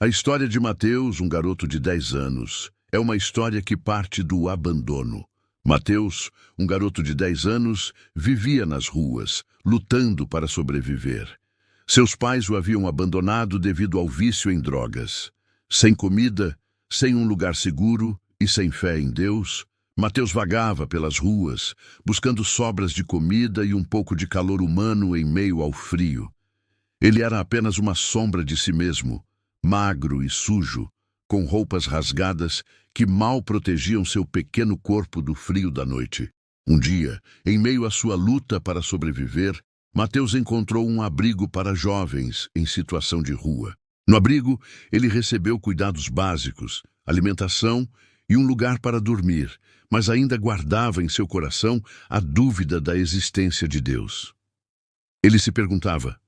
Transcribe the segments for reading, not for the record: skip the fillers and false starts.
A história de Mateus, um garoto de 10 anos, é uma história que parte do abandono. Mateus, um garoto de 10 anos, vivia nas ruas, lutando para sobreviver. Seus pais o haviam abandonado devido ao vício em drogas. Sem comida, sem um lugar seguro e sem fé em Deus, Mateus vagava pelas ruas, buscando sobras de comida e um pouco de calor humano em meio ao frio. Ele era apenas uma sombra de si mesmo, magro e sujo, com roupas rasgadas que mal protegiam seu pequeno corpo do frio da noite. Um dia, em meio à sua luta para sobreviver, Mateus encontrou um abrigo para jovens em situação de rua. No abrigo, ele recebeu cuidados básicos, alimentação e um lugar para dormir, mas ainda guardava em seu coração a dúvida da existência de Deus. Ele se perguntava: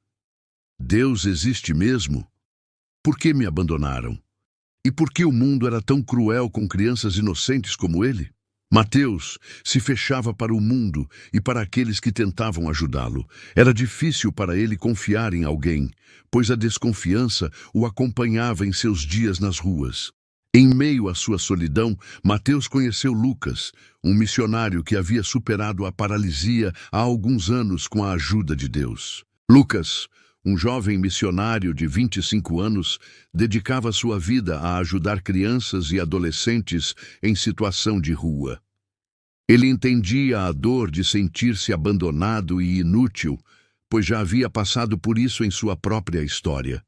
Deus existe mesmo? Por que me abandonaram? E por que o mundo era tão cruel com crianças inocentes como ele? Mateus se fechava para o mundo e para aqueles que tentavam ajudá-lo. Era difícil para ele confiar em alguém, pois a desconfiança o acompanhava em seus dias nas ruas. Em meio à sua solidão, Mateus conheceu Lucas, um missionário que havia superado a paralisia há alguns anos com a ajuda de Deus. Lucas, um jovem missionário de 25 anos, dedicava sua vida a ajudar crianças e adolescentes em situação de rua. Ele entendia a dor de sentir-se abandonado e inútil, pois já havia passado por isso em sua própria história.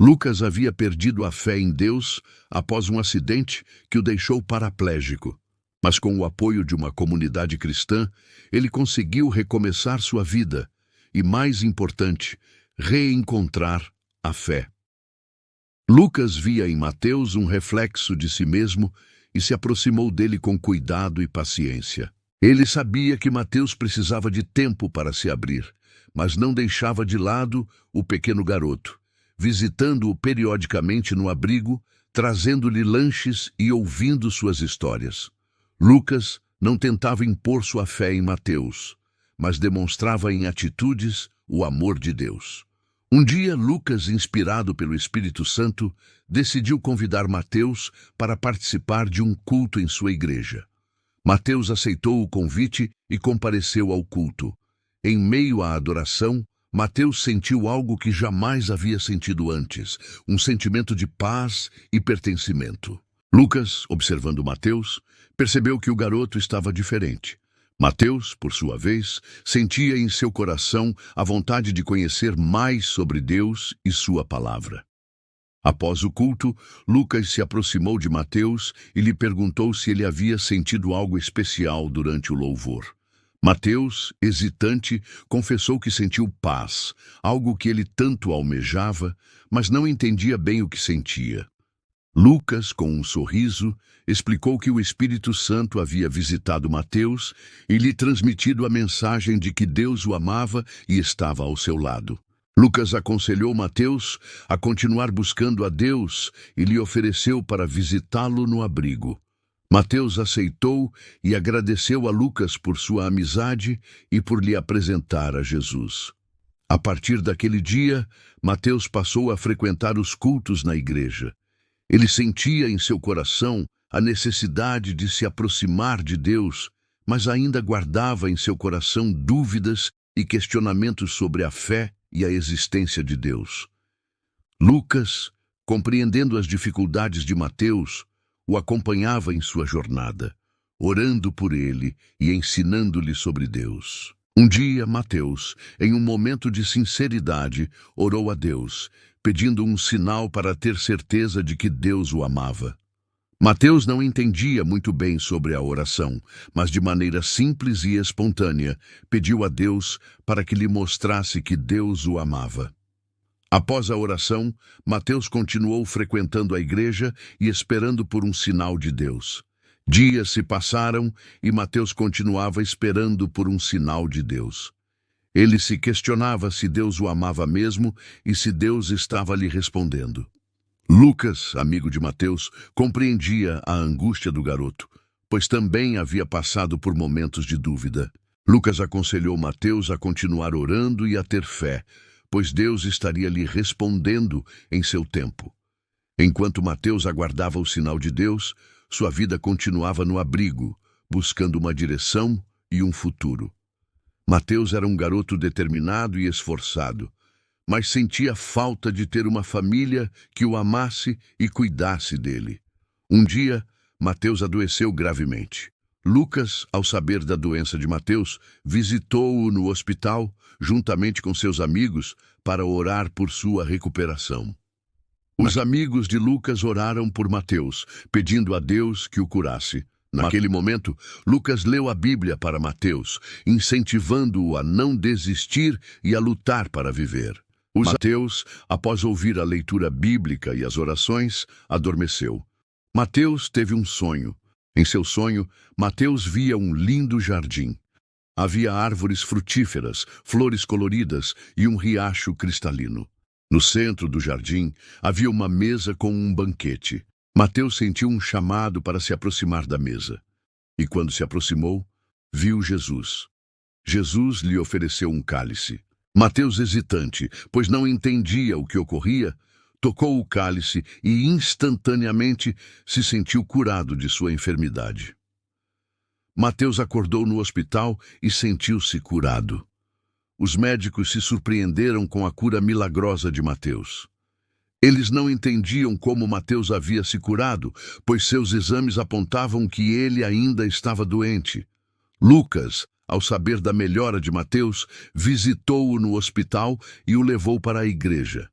Lucas havia perdido a fé em Deus após um acidente que o deixou paraplégico, mas com o apoio de uma comunidade cristã, ele conseguiu recomeçar sua vida e, mais importante, reencontrar a fé. Lucas via em Mateus um reflexo de si mesmo e se aproximou dele com cuidado e paciência. Ele sabia que Mateus precisava de tempo para se abrir, mas não deixava de lado o pequeno garoto, visitando-o periodicamente no abrigo, trazendo-lhe lanches e ouvindo suas histórias. Lucas não tentava impor sua fé em Mateus, mas demonstrava em atitudes o amor de Deus. Um dia, Lucas, inspirado pelo Espírito Santo, decidiu convidar Mateus para participar de um culto em sua igreja. Mateus aceitou o convite e compareceu ao culto. Em meio à adoração, Mateus sentiu algo que jamais havia sentido antes, um sentimento de paz e pertencimento. Lucas, observando Mateus, percebeu que o garoto estava diferente. Mateus, por sua vez, sentia em seu coração a vontade de conhecer mais sobre Deus e sua palavra. Após o culto, Lucas se aproximou de Mateus e lhe perguntou se ele havia sentido algo especial durante o louvor. Mateus, hesitante, confessou que sentiu paz, algo que ele tanto almejava, mas não entendia bem o que sentia. Lucas, com um sorriso, explicou que o Espírito Santo havia visitado Mateus e lhe transmitido a mensagem de que Deus o amava e estava ao seu lado. Lucas aconselhou Mateus a continuar buscando a Deus e lhe ofereceu para visitá-lo no abrigo. Mateus aceitou e agradeceu a Lucas por sua amizade e por lhe apresentar a Jesus. A partir daquele dia, Mateus passou a frequentar os cultos na igreja. Ele sentia em seu coração a necessidade de se aproximar de Deus, mas ainda guardava em seu coração dúvidas e questionamentos sobre a fé e a existência de Deus. Lucas, compreendendo as dificuldades de Mateus, o acompanhava em sua jornada, orando por ele e ensinando-lhe sobre Deus. Um dia, Mateus, em um momento de sinceridade, orou a Deus, pedindo um sinal para ter certeza de que Deus o amava. Mateus não entendia muito bem sobre a oração, mas de maneira simples e espontânea, pediu a Deus para que lhe mostrasse que Deus o amava. Após a oração, Mateus continuou frequentando a igreja e esperando por um sinal de Deus. Dias se passaram e Mateus continuava esperando por um sinal de Deus. Ele se questionava se Deus o amava mesmo e se Deus estava lhe respondendo. Lucas, amigo de Mateus, compreendia a angústia do garoto, pois também havia passado por momentos de dúvida. Lucas aconselhou Mateus a continuar orando e a ter fé, pois Deus estaria lhe respondendo em seu tempo. Enquanto Mateus aguardava o sinal de Deus, sua vida continuava no abrigo, buscando uma direção e um futuro. Mateus era um garoto determinado e esforçado, mas sentia falta de ter uma família que o amasse e cuidasse dele. Um dia, Mateus adoeceu gravemente. Lucas, ao saber da doença de Mateus, visitou-o no hospital, juntamente com seus amigos, para orar por sua recuperação. Os amigos de Lucas oraram por Mateus, pedindo a Deus que o curasse. Naquele momento, Lucas leu a Bíblia para Mateus, incentivando-o a não desistir e a lutar para viver. Mateus, após ouvir a leitura bíblica e as orações, adormeceu. Mateus teve um sonho. Em seu sonho, Mateus via um lindo jardim. Havia árvores frutíferas, flores coloridas e um riacho cristalino. No centro do jardim, havia uma mesa com um banquete. Mateus sentiu um chamado para se aproximar da mesa. E quando se aproximou, viu Jesus. Jesus lhe ofereceu um cálice. Mateus, hesitante, pois não entendia o que ocorria, tocou o cálice e instantaneamente se sentiu curado de sua enfermidade. Mateus acordou no hospital e sentiu-se curado. Os médicos se surpreenderam com a cura milagrosa de Mateus. Eles não entendiam como Mateus havia se curado, pois seus exames apontavam que ele ainda estava doente. Lucas, ao saber da melhora de Mateus, visitou-o no hospital e o levou para a igreja.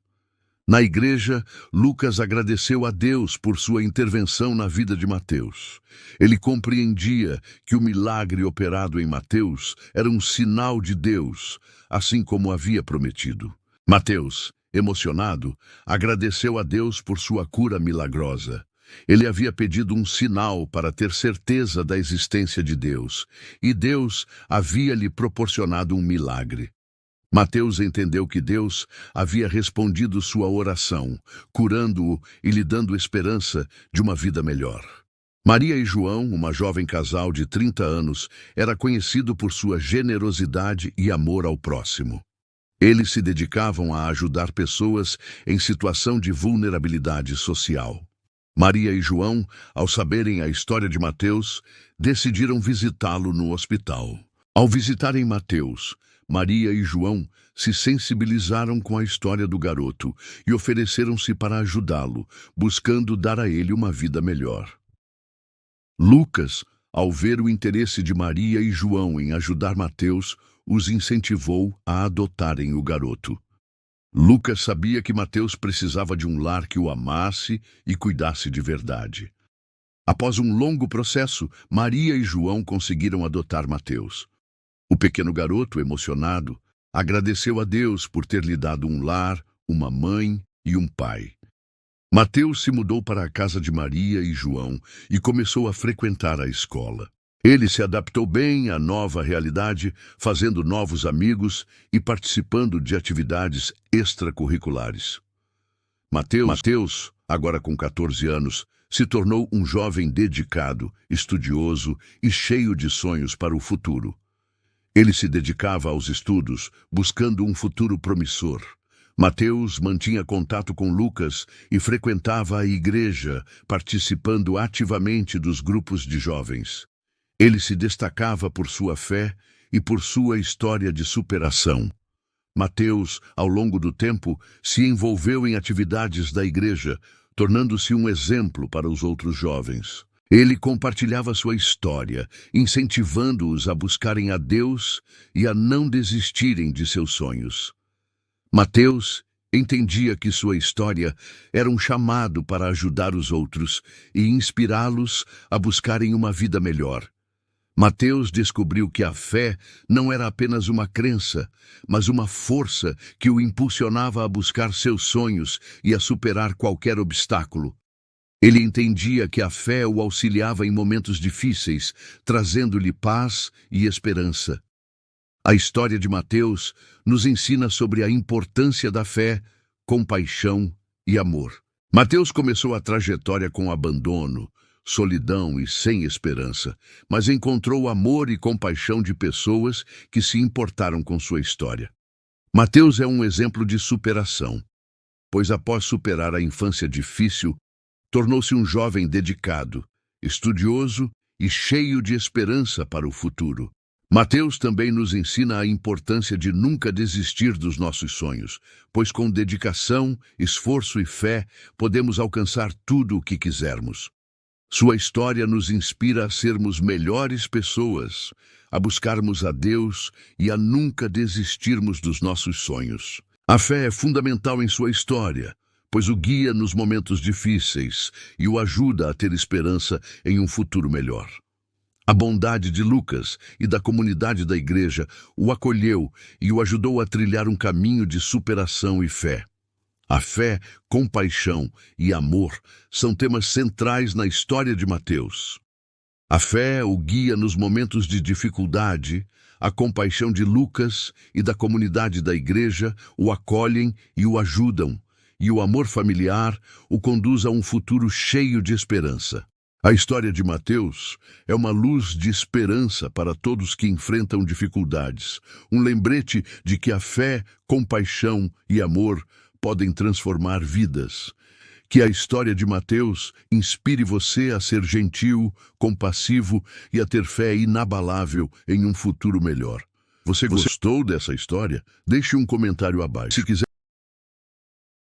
Na igreja, Lucas agradeceu a Deus por sua intervenção na vida de Mateus. Ele compreendia que o milagre operado em Mateus era um sinal de Deus, assim como havia prometido. Mateus, emocionado, agradeceu a Deus por sua cura milagrosa. Ele havia pedido um sinal para ter certeza da existência de Deus, e Deus havia lhe proporcionado um milagre. Mateus entendeu que Deus havia respondido sua oração, curando-o e lhe dando esperança de uma vida melhor. Maria e João, uma jovem casal de 30 anos, era conhecido por sua generosidade e amor ao próximo. Eles se dedicavam a ajudar pessoas em situação de vulnerabilidade social. Maria e João, ao saberem a história de Mateus, decidiram visitá-lo no hospital. Ao visitarem Mateus, Maria e João se sensibilizaram com a história do garoto e ofereceram-se para ajudá-lo, buscando dar a ele uma vida melhor. Lucas, ao ver o interesse de Maria e João em ajudar Mateus, os incentivou a adotarem o garoto. Lucas sabia que Mateus precisava de um lar que o amasse e cuidasse de verdade. Após um longo processo, Maria e João conseguiram adotar Mateus. O pequeno garoto, emocionado, agradeceu a Deus por ter lhe dado um lar, uma mãe e um pai. Mateus se mudou para a casa de Maria e João e começou a frequentar a escola. Ele se adaptou bem à nova realidade, fazendo novos amigos e participando de atividades extracurriculares. Mateus, agora com 14 anos, se tornou um jovem dedicado, estudioso e cheio de sonhos para o futuro. Ele se dedicava aos estudos, buscando um futuro promissor. Mateus mantinha contato com Lucas e frequentava a igreja, participando ativamente dos grupos de jovens. Ele se destacava por sua fé e por sua história de superação. Mateus, ao longo do tempo, se envolveu em atividades da igreja, tornando-se um exemplo para os outros jovens. Ele compartilhava sua história, incentivando-os a buscarem a Deus e a não desistirem de seus sonhos. Mateus entendia que sua história era um chamado para ajudar os outros e inspirá-los a buscarem uma vida melhor. Mateus descobriu que a fé não era apenas uma crença, mas uma força que o impulsionava a buscar seus sonhos e a superar qualquer obstáculo. Ele entendia que a fé o auxiliava em momentos difíceis, trazendo-lhe paz e esperança. A história de Mateus nos ensina sobre a importância da fé, compaixão e amor. Mateus começou a trajetória com abandono, solidão e sem esperança, mas encontrou amor e compaixão de pessoas que se importaram com sua história. Mateus é um exemplo de superação. pois após superar a infância difícil, tornou-se um jovem dedicado, estudioso e cheio de esperança para o futuro. Mateus também nos ensina a importância de nunca desistir dos nossos sonhos, pois com dedicação, esforço e fé podemos alcançar tudo o que quisermos. Sua história nos inspira a sermos melhores pessoas, a buscarmos a Deus e a nunca desistirmos dos nossos sonhos. A fé é fundamental em sua história, pois o guia nos momentos difíceis e o ajuda a ter esperança em um futuro melhor. A bondade de Lucas e da comunidade da igreja o acolheu e o ajudou a trilhar um caminho de superação e fé. A fé, compaixão e amor são temas centrais na história de Mateus. A fé o guia nos momentos de dificuldade, a compaixão de Lucas e da comunidade da igreja o acolhem e o ajudam, e o amor familiar o conduz a um futuro cheio de esperança. A história de Mateus é uma luz de esperança para todos que enfrentam dificuldades, um lembrete de que a fé, compaixão e amor podem transformar vidas. Que a história de Mateus inspire você a ser gentil, compassivo e a ter fé inabalável em um futuro melhor. Você gostou dessa história? Deixe um comentário abaixo. Se quiser